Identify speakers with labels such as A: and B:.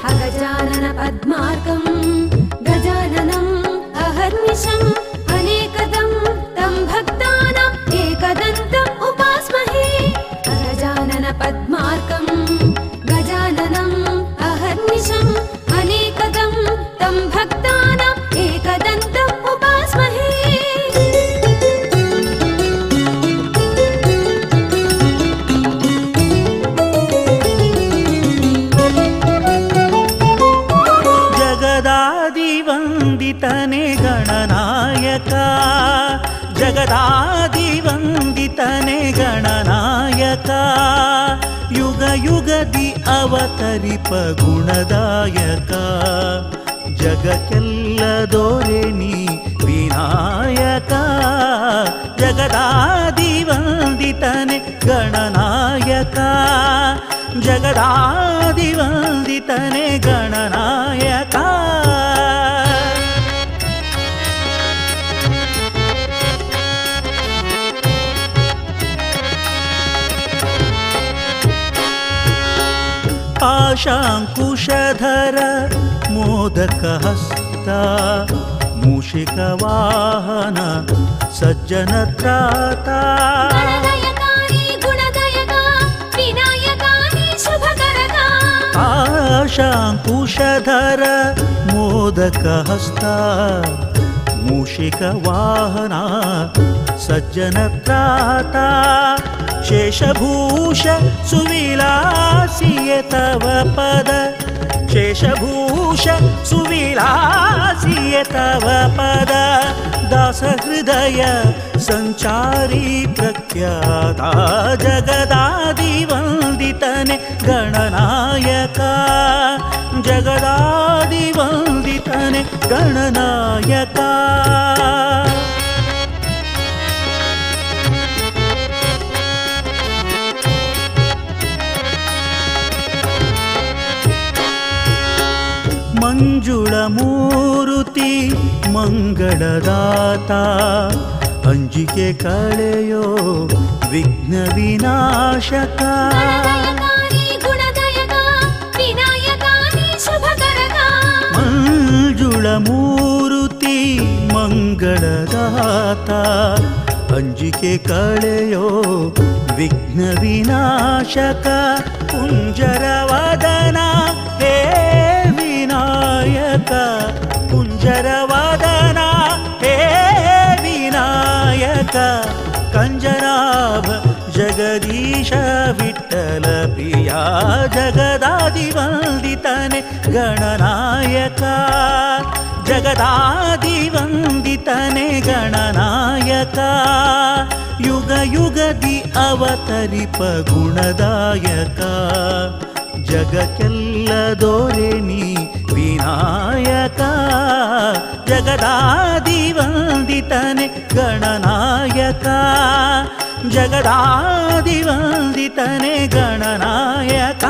A: अगजानन पद्मार्कं गजाननम् अहर्निशम् अनेकदं तं भक्तानाम् एकदन्तम् उपास्महे अगजानन पद्मार्कं गजाननम् अहर्निशम् अनेकदं तं भक्तानाम् एकदन्तम् उपास्महे
B: जगदादिवन्दितने गणनायक जगदादिवन्दितने गणनायक युग युगदि अवतरिप गुणदायक जगಕ್ಕೆಲ್ಲ ದೊರೆ ನೀ ವಿನಾಯಕ ಜಗದಾದಿವಂದಿತನೆ ಗಣನಾಯಕ ಜಗದಾದಿವಂದಿತನೆ ಗಣನಾಯಕ पाशाङ्कुशधर मोदकहस्त मूषिकवाहन सज्जनत्राता पाशाङ्कुशधर मोदकहस्त मूषिकवाहन सज्जनत्राता शेषभूष सुविलासिय तव पद शेषभूष सुविलासिय तव पद दासहृदय संचारी प्रख्याता जगदादिवन्दितने गणनायक जगदादिवन्दितने गणनायक ಮಂಜುಳಮೂರುತಿ ಮಂಗಳದಾತ ಅಂಜಿಕೆ ಕಳೆಯೋ ವಿಘ್ನ ವಿನಾಶಕ ಮಂಜುಳಮೂರುತಿ ಮಂಗಳದಾತ ಅಂಜಿಕೆ ಕಳೆಯೋ ವಿಘ್ನ ವಿನಾಶಕ ಕುಂಜರವದನ ಹೇ ವಿನಾಯಕ ಕುಂಜರವದನ ಹೇ ವಿನಾಯಕ ಕಂಜನಾಭ ಜಗದೀಶ ವಿಠ್ಠಲ ಪ್ರಿಯ ಜಗದಾದಿವಂದಿತನೆ ಗಣನಾಯಕ ಜಗದಾದಿವಂದಿತನೆ ಗಣನಾಯಕ ಯುಗ ಯುಗದಿ ಅವತರಿಪ ಗುಣದಾಯಕ ಜಗಕ್ಕೆಲ್ಲ ದೊರೆ ನೀ ವಿನಾಯಕ ಜಗದಾದಿವಂದಿತನೆ ಗಣನಾಯಕ ಜಗದಾದಿವಂದಿತನೆ ಗಣನಾಯಕ